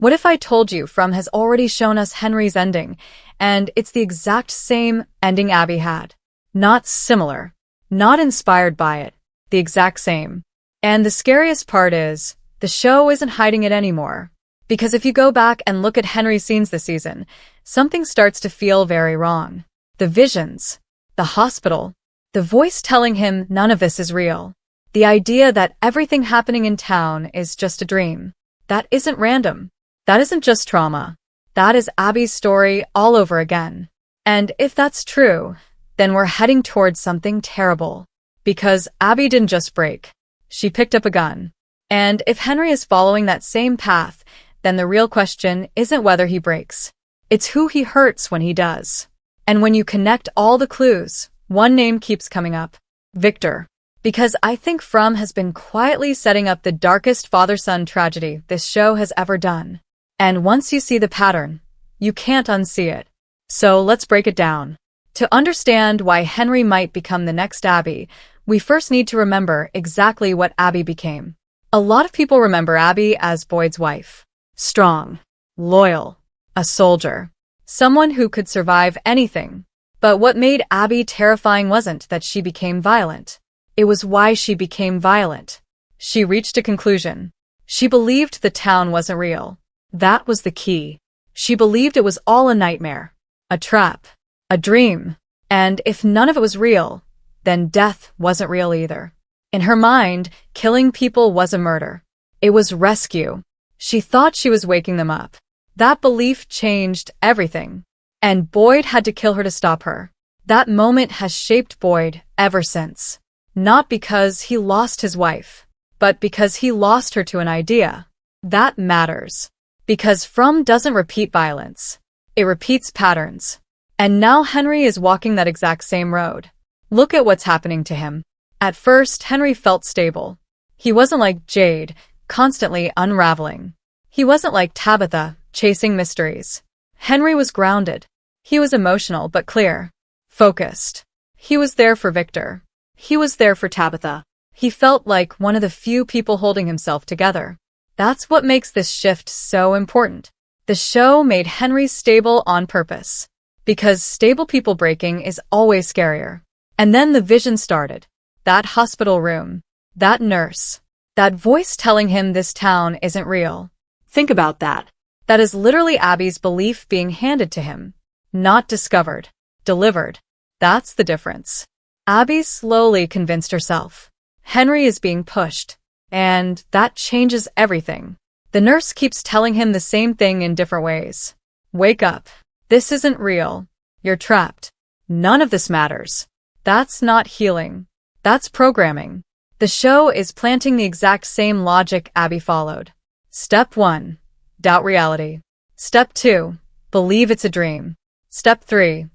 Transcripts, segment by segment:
What if I told you From has already shown us Henry's ending, and it's the exact same ending Abby had? Not similar, not inspired by it, the exact same. And the scariest part is, the show isn't hiding it anymore. Because if you go back and look at Henry's scenes this season, something starts to feel very wrong. The visions, the hospital, the voice telling him none of this is real. The idea that everything happening in town is just a dream. That isn't random. That isn't just trauma. That is Abby's story all over again. And if that's true, then we're heading towards something terrible. Because Abby didn't just break. She picked up a gun. And if Henry is following that same path, then the real question isn't whether he breaks. It's who he hurts when he does. And when you connect all the clues, one name keeps coming up. Victor. Because I think From has been quietly setting up the darkest father-son tragedy this show has ever done. And once you see the pattern, you can't unsee it. So let's break it down. To understand why Henry might become the next Abby, we first need to remember exactly what Abby became. A lot of people remember Abby as Boyd's wife. Strong, loyal, a soldier, someone who could survive anything. But what made Abby terrifying wasn't that she became violent. It was why she became violent. She reached a conclusion. She believed the town wasn't real. That was the key. She believed it was all a nightmare, a trap, a dream. And if none of it was real, then death wasn't real either. In her mind, killing people was a murder. It was rescue. She thought she was waking them up. That belief changed everything. And Boyd had to kill her to stop her. That moment has shaped Boyd ever since. Not because he lost his wife, but because he lost her to an idea. That matters. Because From doesn't repeat violence. It repeats patterns. And now Henry is walking that exact same road. Look at what's happening to him. At first, Henry felt stable. He wasn't like Jade, constantly unraveling. He wasn't like Tabitha, chasing mysteries. Henry was grounded. He was emotional but clear. Focused. He was there for Victor. He was there for Tabitha. He felt like one of the few people holding himself together. That's what makes this shift so important. The show made Henry stable on purpose. Because stable people breaking is always scarier. And then the vision started. That hospital room. That nurse. That voice telling him this town isn't real. Think about that. That is literally Abby's belief being handed to him. Not discovered. Delivered. That's the difference. Abby slowly convinced herself. Henry is being pushed. And that changes everything. The nurse keeps telling him the same thing in different ways. Wake up. This isn't real. You're trapped. None of this matters. That's not healing. That's programming. The show is planting the exact same logic Abby followed. Step 1. Doubt reality. Step 2. Believe it's a dream. Step 3.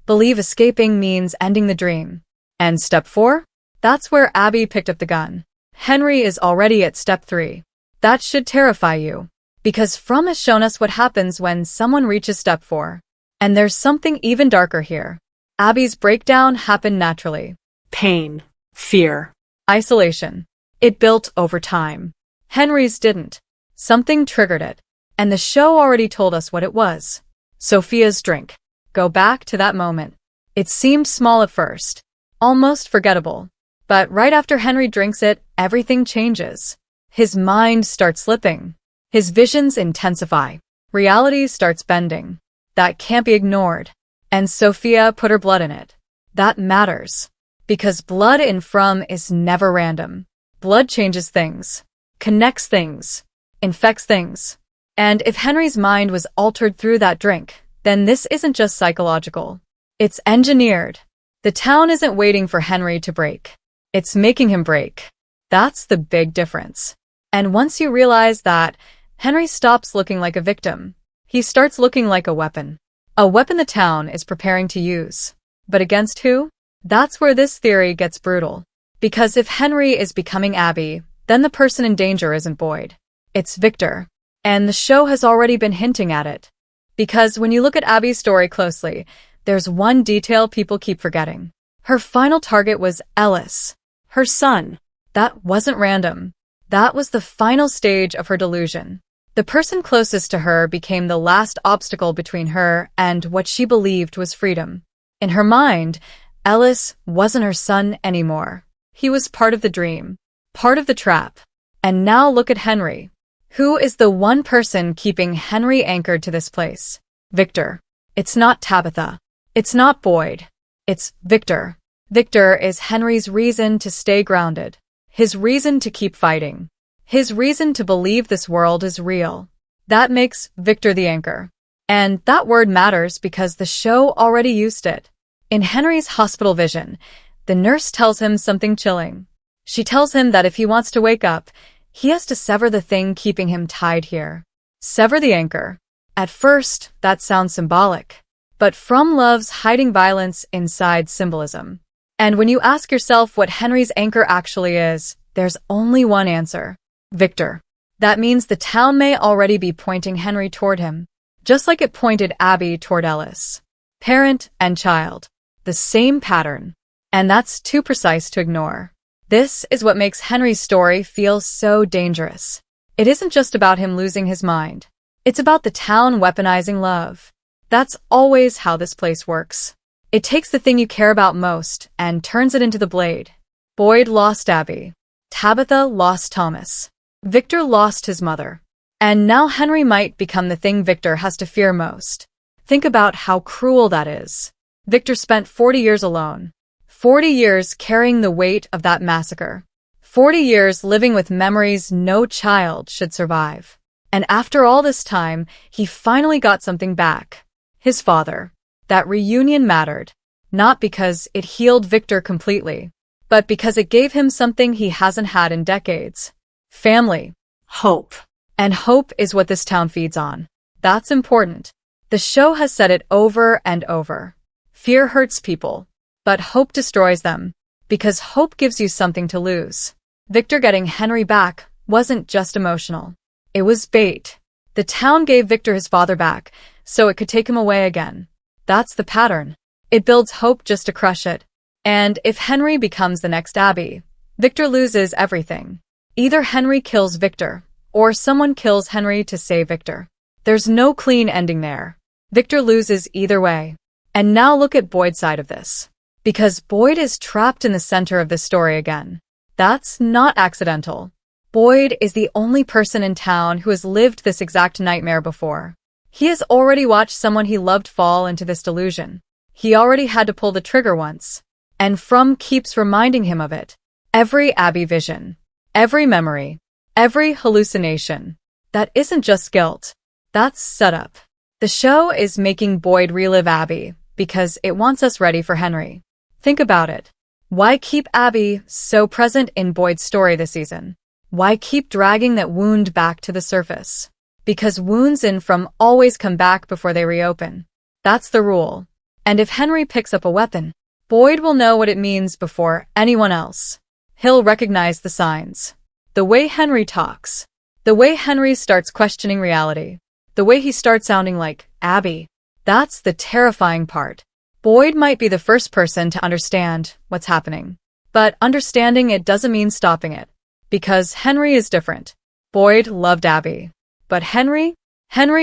Believe escaping means ending the dream. And step 4? That's where Abby picked up the gun. Henry is already at step 3. That should terrify you. Because From has shown us what happens when someone reaches step 4. And there's something even darker here. Abby's breakdown happened naturally. Pain. Fear. Isolation. It built over time. Henry's didn't. Something triggered it. And the show already told us what it was. Sophia's drink. Go back to that moment. It seemed small at first. Almost forgettable. But right after Henry drinks it, everything changes. His mind starts slipping. His visions intensify. Reality starts bending. That can't be ignored. And Sophia put her blood in it. That matters. Because blood in From is never random. Blood changes things. Connects things. Infects things. And if Henry's mind was altered through that drink, then this isn't just psychological. It's engineered. The town isn't waiting for Henry to break. It's making him break. That's the big difference. And once you realize that, Henry stops looking like a victim. He starts looking like a weapon. A weapon the town is preparing to use. But against who? That's where this theory gets brutal. Because if Henry is becoming Abby, then the person in danger isn't Boyd. It's Victor. And the show has already been hinting at it. Because when you look at Abby's story closely, there's one detail people keep forgetting. Her final target was Ellis, her son. That wasn't random. That was the final stage of her delusion. The person closest to her became the last obstacle between her and what she believed was freedom. In her mind, Ellis wasn't her son anymore. He was part of the dream, part of the trap. And now look at Henry. Who is the one person keeping Henry anchored to this place? Victor. It's not Tabitha. It's not Boyd. It's Victor. Victor is Henry's reason to stay grounded. His reason to keep fighting. His reason to believe this world is real. That makes Victor the anchor. And that word matters because the show already used it. In Henry's hospital vision, the nurse tells him something chilling. She tells him that if he wants to wake up, he has to sever the thing keeping him tied here. Sever the anchor. At first, that sounds symbolic. But From loves hiding violence inside symbolism. And when you ask yourself what Henry's anchor actually is, there's only one answer. Victor. That means the town may already be pointing Henry toward him, just like it pointed Abby toward Ellis. Parent and child. The same pattern. And that's too precise to ignore. This is what makes Henry's story feel so dangerous. It isn't just about him losing his mind. It's about the town weaponizing love. That's always how this place works. It takes the thing you care about most and turns it into the blade. Boyd lost Abby. Tabitha lost Thomas. Victor lost his mother. And now Henry might become the thing Victor has to fear most. Think about how cruel that is. Victor spent 40 years alone. 40 years carrying the weight of that massacre. 40 years living with memories no child should survive. And after all this time, he finally got something back. His father. That reunion mattered. Not because it healed Victor completely, but because it gave him something he hasn't had in decades. Family. Hope. And hope is what this town feeds on. That's important. The show has said it over and over. Fear hurts people, but hope destroys them, because hope gives you something to lose. Victor getting Henry back wasn't just emotional. It was bait. The town gave Victor his father back, so it could take him away again. That's the pattern. It builds hope just to crush it. And if Henry becomes the next Abby, Victor loses everything. Either Henry kills Victor, or someone kills Henry to save Victor. There's no clean ending there. Victor loses either way. And now look at Boyd's side of this. Because Boyd is trapped in the center of this story again. That's not accidental. Boyd is the only person in town who has lived this exact nightmare before. He has already watched someone he loved fall into this delusion. He already had to pull the trigger once. And From keeps reminding him of it. Every Abby vision. Every memory. Every hallucination. That isn't just guilt. That's setup. The show is making Boyd relive Abby because it wants us ready for Henry. Think about it. Why keep Abby so present in Boyd's story this season? Why keep dragging that wound back to the surface? Because wounds in From always come back before they reopen. That's the rule. And if Henry picks up a weapon, Boyd will know what it means before anyone else. He'll recognize the signs. The way Henry talks. The way Henry starts questioning reality. The way he starts sounding like Abby. That's the terrifying part. Boyd might be the first person to understand what's happening. But understanding it doesn't mean stopping it. Because Henry is different. Boyd loved Abby. But Henry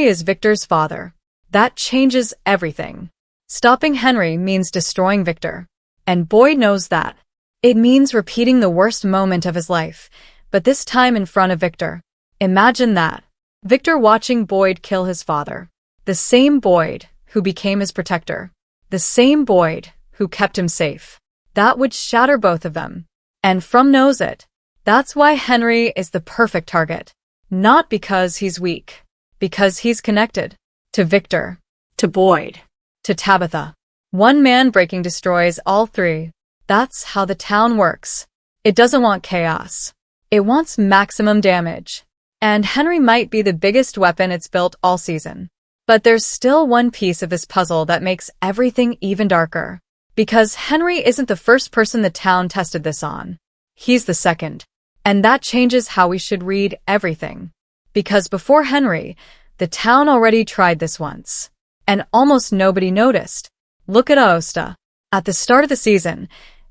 is Victor's father. That changes everything. Stopping Henry means destroying Victor. And Boyd knows that. It means repeating the worst moment of his life, but this time in front of Victor. Imagine that. Victor watching Boyd kill his father. The same Boyd who became his protector. The same Boyd who kept him safe. That would shatter both of them. And From knows it. That's why Henry is the perfect target. Not because he's weak. Because he's connected. To Victor. To Boyd. To Tabitha. One man breaking destroys all three. That's how the town works. It doesn't want chaos. It wants maximum damage. And Henry might be the biggest weapon it's built all season. But there's still one piece of this puzzle that makes everything even darker. Because Henry isn't the first person the town tested this on. He's the second. And that changes how we should read everything. Because before Henry, the town already tried this once. And almost nobody noticed. Look at Aosta. At the start of the season,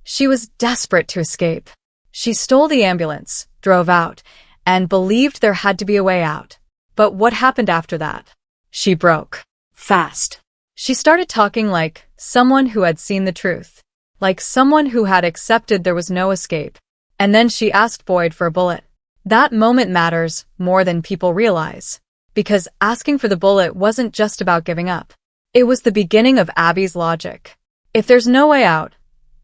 she was desperate to escape. She stole the ambulance, drove out, and believed there had to be a way out. But what happened after that? She broke. Fast. She started talking like someone who had seen the truth, like someone who had accepted there was no escape. And then she asked Boyd for a bullet. That moment matters more than people realize, because asking for the bullet wasn't just about giving up. It was the beginning of Abby's logic. If there's no way out,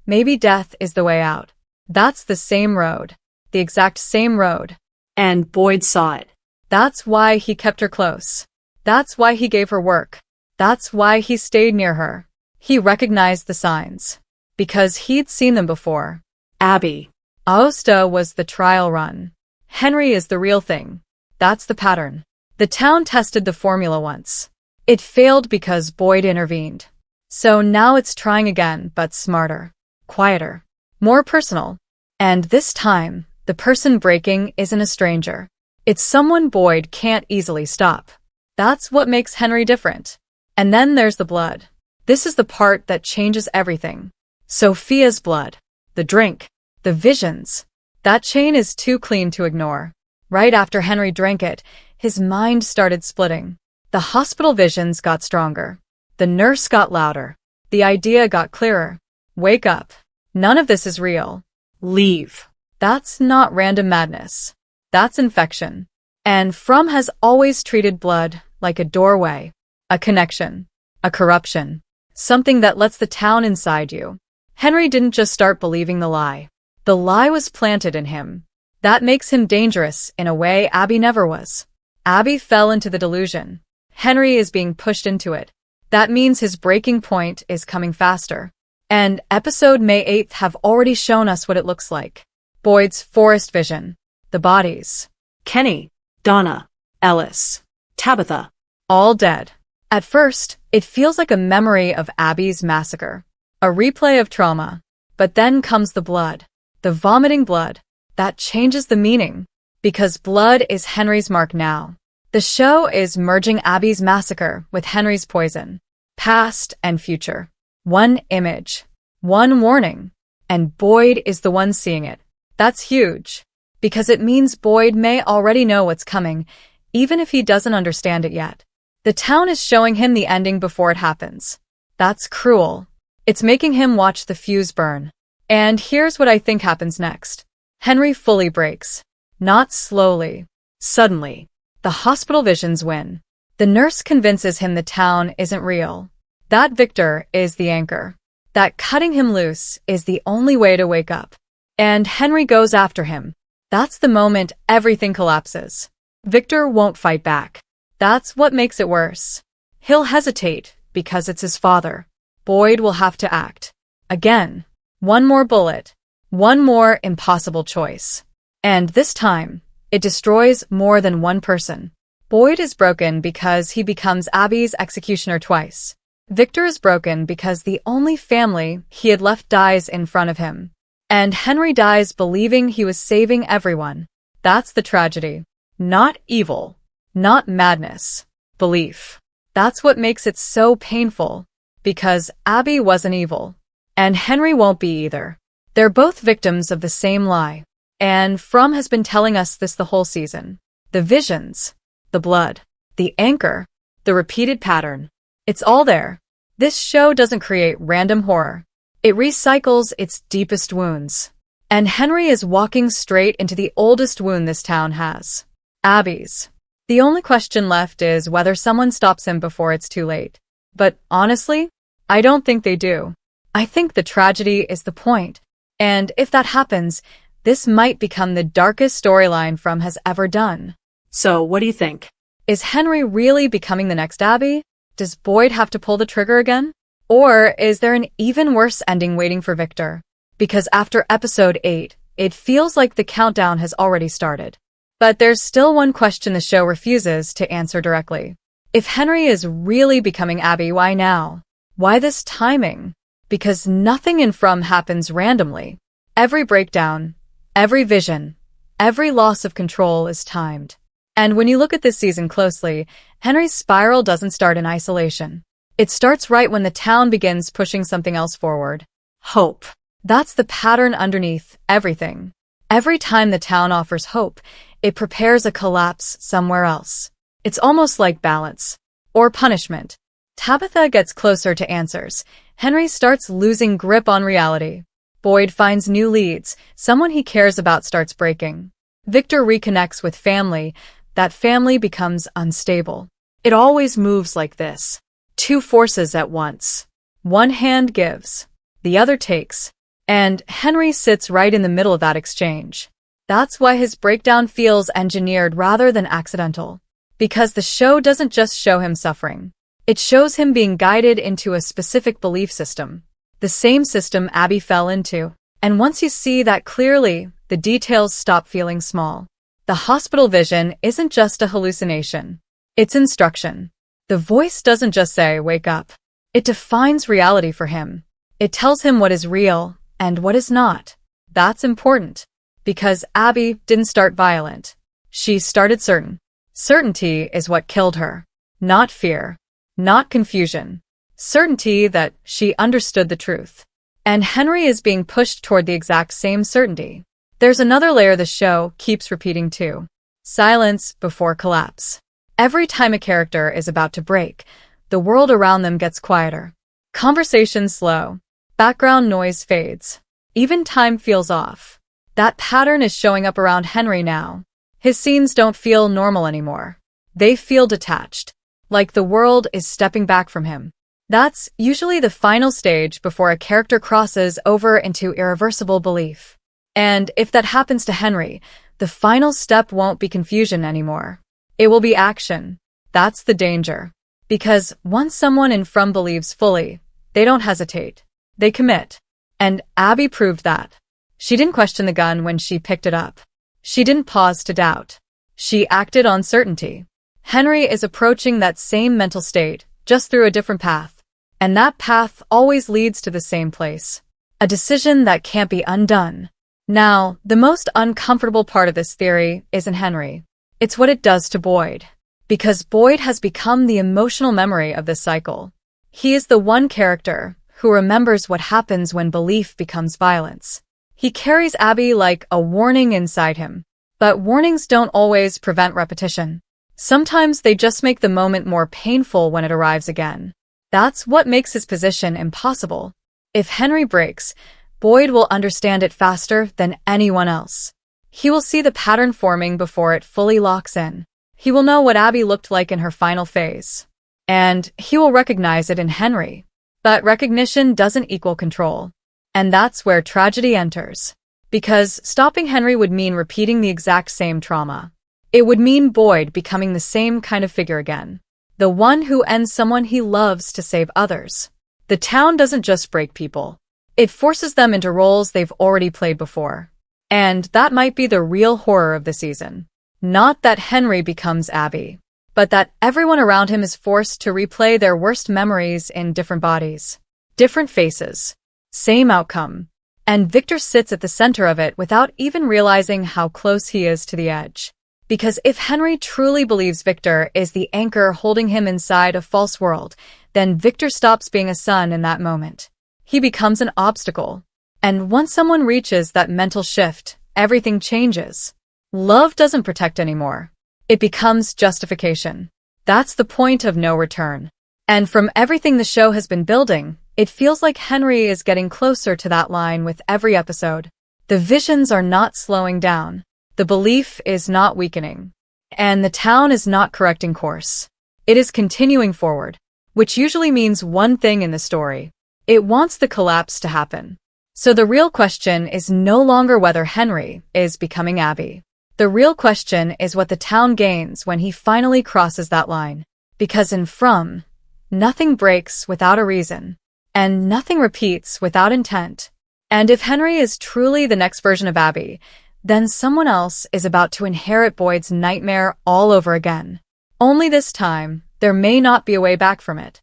maybe death is the way out. That's the same road. The exact same road. And Boyd saw it. That's why he kept her close. That's why he gave her work. That's why he stayed near her. He recognized the signs. Because he'd seen them before. Abby. Aosta was the trial run. Henry is the real thing. That's the pattern. The town tested the formula once. It failed because Boyd intervened. So now it's trying again, but smarter, quieter, more personal. And this time, the person breaking isn't a stranger. It's someone Boyd can't easily stop. That's what makes Henry different. And then there's the blood. This is the part that changes everything. Sophia's blood. The drink. The visions. That chain is too clean to ignore. Right after Henry drank it, his mind started splitting. The hospital visions got stronger. The nurse got louder. The idea got clearer. Wake up. None of this is real. Leave. That's not random madness. That's infection. And From has always treated blood like a doorway, a connection, a corruption, something that lets the town inside you. Henry didn't just start believing the lie. The lie was planted in him. That makes him dangerous in a way Abby never was. Abby fell into the delusion. Henry is being pushed into it. That means his breaking point is coming faster. And episode May 8th have already shown us what it looks like. Boyd's forest vision. The bodies. Kenny. Donna. Ellis. Tabitha. All dead. At first, it feels like a memory of Abby's massacre. A replay of trauma. But then comes the blood. The vomiting blood. That changes the meaning. Because blood is Henry's mark now. The show is merging Abby's massacre with Henry's poison. Past and future. One image. One warning. And Boyd is the one seeing it. That's huge. Because it means Boyd may already know what's coming, even if he doesn't understand it yet. The town is showing him the ending before it happens. That's cruel. It's making him watch the fuse burn. And here's what I think happens next. Henry fully breaks. Not slowly. Suddenly. The hospital visions win. The nurse convinces him the town isn't real. That Victor is the anchor. That cutting him loose is the only way to wake up. And Henry goes after him. That's the moment everything collapses. Victor won't fight back. That's what makes it worse. He'll hesitate because it's his father. Boyd will have to act. Again. One more bullet. One more impossible choice. And this time, it destroys more than one person. Boyd is broken because he becomes Abby's executioner twice. Victor is broken because the only family he had left dies in front of him. And Henry dies believing he was saving everyone. That's the tragedy. Not evil. Not madness. Belief. That's what makes it so painful. Because Abby wasn't evil. And Henry won't be either. They're both victims of the same lie. And From has been telling us this the whole season. The visions. The blood. The anchor. The repeated pattern. It's all there. This show doesn't create random horror. It recycles its deepest wounds. And Henry is walking straight into the oldest wound this town has. Abby's. The only question left is whether someone stops him before it's too late. But honestly, I don't think they do. I think the tragedy is the point. And if that happens, this might become the darkest storyline From has ever done. So, what do you think? Is Henry really becoming the next Abby? Does Boyd have to pull the trigger again? Or is there an even worse ending waiting for Victor? Because after episode 8, it feels like the countdown has already started. But there's still one question the show refuses to answer directly. If Henry is really becoming Abby, why now? Why this timing? Because nothing in From happens randomly. Every breakdown, every vision, every loss of control is timed. And when you look at this season closely, Henry's spiral doesn't start in isolation. It starts right when the town begins pushing something else forward. Hope. That's the pattern underneath everything. Every time the town offers hope, it prepares a collapse somewhere else. It's almost like balance. Or punishment. Tabitha gets closer to answers. Henry starts losing grip on reality. Boyd finds new leads. Someone he cares about starts breaking. Victor reconnects with family. That family becomes unstable. It always moves like this. Two forces at once. One hand gives. The other takes. And Henry sits right in the middle of that exchange. That's why his breakdown feels engineered rather than accidental. Because the show doesn't just show him suffering. It shows him being guided into a specific belief system. The same system Abby fell into. And once you see that clearly, the details stop feeling small. The hospital vision isn't just a hallucination. It's instruction. The voice doesn't just say, "Wake up." It defines reality for him. It tells him what is real and what is not. That's important. Because Abby didn't start violent. She started certain. Certainty is what killed her. Not fear. Not confusion. Certainty that she understood the truth. And Henry is being pushed toward the exact same certainty. There's another layer the show keeps repeating too. Silence before collapse. Every time a character is about to break, the world around them gets quieter. Conversations slow. Background noise fades. Even time feels off. That pattern is showing up around Henry now. His scenes don't feel normal anymore. They feel detached. Like the world is stepping back from him. That's usually the final stage before a character crosses over into irreversible belief. And if that happens to Henry, the final step won't be confusion anymore. It will be action. That's the danger. Because once someone in From believes fully, they don't hesitate. They commit. And Abby proved that. She didn't question the gun when she picked it up. She didn't pause to doubt. She acted on certainty. Henry is approaching that same mental state, just through a different path. And that path always leads to the same place. A decision that can't be undone. Now, the most uncomfortable part of this theory isn't Henry. It's what it does to Boyd. Because Boyd has become the emotional memory of this cycle. He is the one character who remembers what happens when belief becomes violence. He carries Abby like a warning inside him. But warnings don't always prevent repetition. Sometimes they just make the moment more painful when it arrives again. That's what makes his position impossible. If Henry breaks, Boyd will understand it faster than anyone else. He will see the pattern forming before it fully locks in. He will know what Abby looked like in her final phase. And he will recognize it in Henry. But recognition doesn't equal control. And that's where tragedy enters. Because stopping Henry would mean repeating the exact same trauma. It would mean Boyd becoming the same kind of figure again. The one who ends someone he loves to save others. The town doesn't just break people. It forces them into roles they've already played before. And that might be the real horror of the season. Not that Henry becomes Abby, but that everyone around him is forced to replay their worst memories in different bodies. Different faces. Same outcome. And Victor sits at the center of it without even realizing how close he is to the edge. Because if Henry truly believes Victor is the anchor holding him inside a false world, then Victor stops being a son in that moment. He becomes an obstacle. And once someone reaches that mental shift, everything changes. Love doesn't protect anymore. It becomes justification. That's the point of no return. And from everything the show has been building, it feels like Henry is getting closer to that line with every episode. The visions are not slowing down. The belief is not weakening. And the town is not correcting course. It is continuing forward, which usually means one thing in the story. It wants the collapse to happen. So the real question is no longer whether Henry is becoming Abby. The real question is what the town gains when he finally crosses that line. Because in From, nothing breaks without a reason. And nothing repeats without intent. And if Henry is truly the next version of Abby, then someone else is about to inherit Boyd's nightmare all over again. Only this time, there may not be a way back from it.